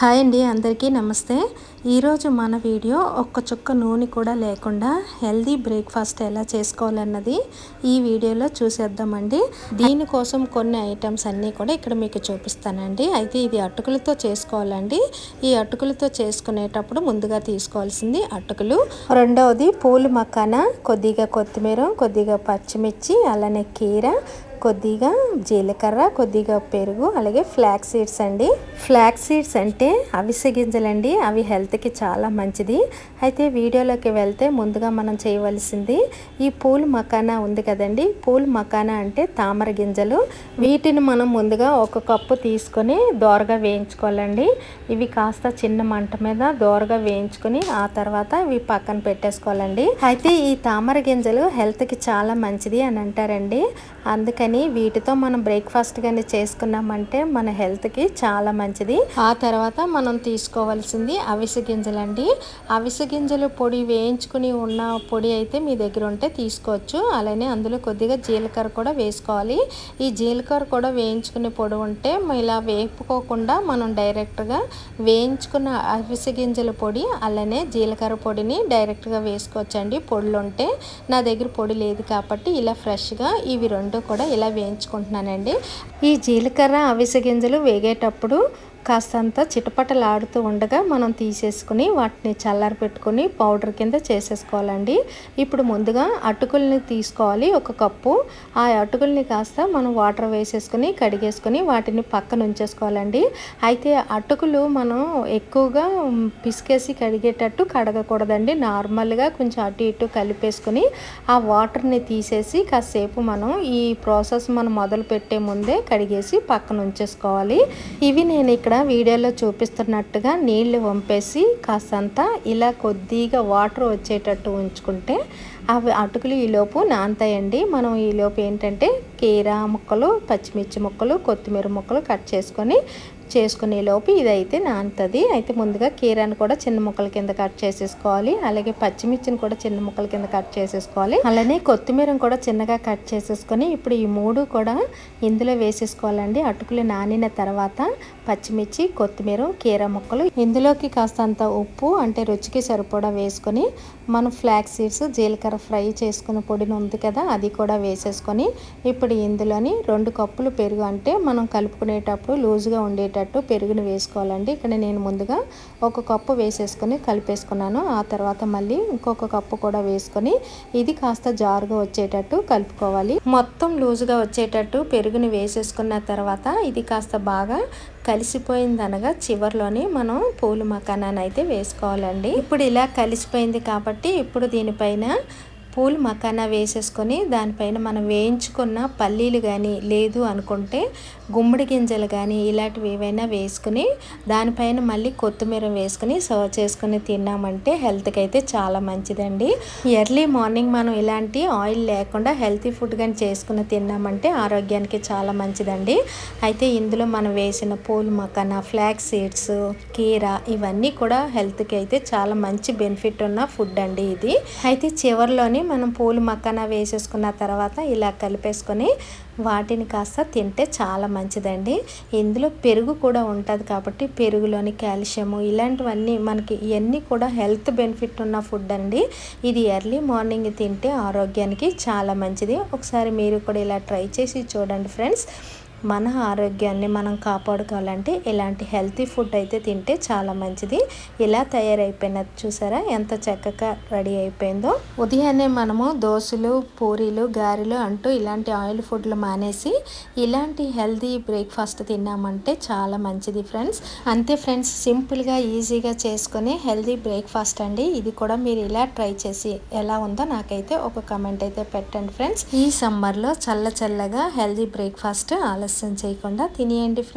Hi అండి, అందరికీ నమస్తే. ఈరోజు మన వీడియో ఒక్క చుక్క నూనె కూడా లేకుండా హెల్దీ బ్రేక్ఫాస్ట్ ఎలా చేసుకోవాలన్నది ఈ వీడియోలో చూసేద్దామండి. దీనికోసం కొన్ని ఐటమ్స్ అన్నీ కూడా ఇక్కడ మీకు చూపిస్తానండి. అయితే ఇది అటుకులతో చేసుకోవాలండి. ఈ అటుకులతో చేసుకునేటప్పుడు ముందుగా తీసుకోవాల్సింది అటుకులు, రెండవది పూలు మకానా, కొద్దిగా కొత్తిమీర, కొద్దిగా పచ్చిమిర్చి, అలానే కీర, కొద్దిగా జీలకర్ర, కొద్దిగా పెరుగు, అలాగే ఫ్లాక్స్ సీడ్స్ అండి. ఫ్లాక్స్ సీడ్స్ అంటే అవిసె గింజలండి. అవి హెల్త్కి చాలా మంచిది. అయితే వీడియోలోకి వెళ్తే ముందుగా మనం చేయవలసింది ఈ పూల్ మకానా ఉంది కదండి. పూల్ మకానా అంటే తామర గింజలు. వీటిని మనం ముందుగా ఒక కప్పు తీసుకొని దోరగా వేయించుకోవాలండి. ఇవి కాస్త చిన్న మంట మీద దోరగా వేయించుకొని ఆ తర్వాత ఇవి పక్కన పెట్టేసుకోవాలండి. అయితే ఈ తామర గింజలు హెల్త్కి చాలా మంచిది అని అంటారండి. అందుకని వీటితో మనం బ్రేక్ఫాస్ట్ కానీ చేసుకున్నామంటే మన హెల్త్కి చాలా మంచిది. ఆ తర్వాత మనం తీసుకోవాల్సింది అవిసె గింజలండి. అవిసె గింజలు పొడి వేయించుకుని ఉన్న పొడి అయితే మీ దగ్గర ఉంటే తీసుకోవచ్చు. అలానే అందులో కొద్దిగా జీలకర్ర కూడా వేసుకోవాలి. ఈ జీలకర్ర కూడా వేయించుకునే పొడి ఉంటే ఇలా వేపుకోకుండా మనం డైరెక్ట్గా వేయించుకున్న అవిసె గింజల పొడి అలానే జీలకర్ర పొడిని డైరెక్ట్గా వేసుకోవచ్చండి. పొడులు ఉంటే నా దగ్గర పొడి లేదు కాబట్టి ఇలా ఫ్రెష్గా ఇవి రెండు కూడా ఇలా వేయించుకుంటున్నానండి. ఈ జీలకర్ర అవిసె గింజలు వేగేటప్పుడు కాస్తంత చిటపటలాడుతూ ఉండగా మనం తీసేసుకుని వాటిని చల్లారి పెట్టుకుని పౌడర్ కింద చేసేసుకోవాలండి. ఇప్పుడు ముందుగా అటుకుల్ని తీసుకోవాలి ఒక కప్పు. ఆ అటుకుల్ని కాస్త మనం వాటర్ వేసేసుకుని కడిగేసుకుని వాటిని పక్కన ఉంచేసుకోవాలండి. అయితే అటుకులు మనం ఎక్కువగా పిసికేసి కడిగేటట్టు కడగకూడదండి. నార్మల్గా కొంచెం అటు ఇటు కలిపేసుకుని ఆ వాటర్ని తీసేసి కాసేపు మనం ఈ ప్రాసెస్ మనం మొదలు పెట్టే ముందే కడిగేసి పక్కన ఉంచేసుకోవాలి. ఇవి నేను ఇక్కడ వీడియోలో చూపిస్తున్నట్టుగా నీళ్లు వంపేసి కాస్తంత ఇలా కొద్దిగా వాటర్ వచ్చేటట్టు ఉంచుకుంటే అవి అటుకులు ఈలోపు నానతాయండి. మనం ఈలోపు ఏంటంటే కీర ముక్కలు, పచ్చిమిర్చి ముక్కలు, కొత్తిమీర ముక్కలు కట్ చేసుకునే లోపు ఇదైతే నానుతుంది. అయితే ముందుగా కీరాని కూడా చిన్న ముక్కల కింద కట్ చేసేసుకోవాలి. అలాగే పచ్చిమిర్చిని కూడా చిన్న ముక్కల కింద కట్ చేసేసుకోవాలి. అలానే కొత్తిమీరని కూడా చిన్నగా కట్ చేసేసుకొని ఇప్పుడు ఈ మూడు కూడా ఇందులో వేసేసుకోవాలండి. అటుకులు నానిన తర్వాత పచ్చిమిర్చి, కొత్తిమీర, కీర ముక్కలు, ఇందులోకి కాస్తంత ఉప్పు అంటే రుచికి సరిపడా వేసుకొని మనం ఫ్లాక్స్ సీడ్స్, జీలకర్ర ఫ్రై చేసుకున్న పొడిని ఉంది కదా అది కూడా వేసేసుకొని ఇప్పుడు ఇందులోని 2 కప్పులు పెరుగు అంటే మనం కలుపుకునేటప్పుడు లూజ్గా ఉండేటట్టు పెరుగుని వేసుకోవాలండి. ఇక్కడ నేను ముందుగా 1 కప్పు వేసేసుకొని కలిపేసుకున్నాను. ఆ తర్వాత మళ్ళీ ఇంకొక కప్పు కూడా వేసుకొని ఇది కాస్త జారుగా వచ్చేటట్టు కలుపుకోవాలి. మొత్తం లూజ్గా వచ్చేటట్టు పెరుగుని వేసేసుకున్న తర్వాత ఇది కాస్త బాగా కలిసిపోయిందనగా చివరిలోని మనం పూలు మకానాన్ని అయితే వేసుకోవాలండి. ఇప్పుడు ఇలా కలిసిపోయింది కాబట్టి ఇప్పుడు దీనిపైన పూల్ మకానా వేసేసుకొని దానిపైన మనం వేయించుకున్న పల్లీలు కానీ లేదు అనుకుంటే గుమ్మడి గింజలు కానీ ఇలాంటివి ఏవైనా వేసుకుని దానిపైన మళ్ళీ కొత్తిమీర వేసుకుని సర్వ్ చేసుకుని తిన్నామంటే హెల్త్కి అయితే చాలా మంచిదండి. ఎర్లీ మార్నింగ్ మనం ఇలాంటి ఆయిల్ లేకుండా హెల్తీ ఫుడ్ కానీ చేసుకుని తిన్నామంటే ఆరోగ్యానికి చాలా మంచిదండి. అయితే ఇందులో మనం వేసిన పూల్ మకానా, ఫ్లాక్స్ సీడ్స్, కీర ఇవన్నీ కూడా హెల్త్కి అయితే చాలా మంచి బెనిఫిట్ ఉన్న ఫుడ్ అండి ఇది. అయితే చివరిలోని మనం పూలు మకానా వేసేసుకున్న తర్వాత ఇలా కలిపేసుకొని వాటిని కాస్త తింటే చాలా మంచిదండి. ఇందులో పెరుగు కూడా ఉంటుంది కాబట్టి పెరుగులోని కాల్షియము ఇలాంటివన్నీ మనకి ఇవన్నీ కూడా హెల్త్ బెనిఫిట్ ఉన్న ఫుడ్ అండి. ఇది ఎర్లీ మార్నింగ్ తింటే ఆరోగ్యానికి చాలా మంచిది. ఒకసారి మీరు కూడా ఇలా ట్రై చేసి చూడండి ఫ్రెండ్స్. మన ఆరోగ్యాన్ని మనం కాపాడుకోవాలంటే ఇలాంటి హెల్తీ ఫుడ్ అయితే తింటే చాలా మంచిది. ఇలా తయారైపోయినది చూసారా ఎంత చక్కగా రెడీ అయిపోయిందో. ఉదయాన్నే మనము దోశలు, పూరీలు, గారెలు అంటూ ఇలాంటి ఆయిల్ ఫుడ్లు మానేసి ఇలాంటి హెల్తీ బ్రేక్ఫాస్ట్ తిన్నామంటే చాలా మంచిది ఫ్రెండ్స్. అంతే ఫ్రెండ్స్, సింపుల్గా ఈజీగా చేసుకుని హెల్తీ బ్రేక్ఫాస్ట్ అండి. ఇది కూడా మీరు ఇలా ట్రై చేసి ఎలా ఉందో నాకైతే ఒక కమెంట్ అయితే పెట్టండి ఫ్రెండ్స్. ఈ సమ్మర్లో చల్లగా హెల్తీ బ్రేక్ఫాస్ట్ ఆలస్యం చేయకుండా తినేయండి ఫ్రెండ్స్.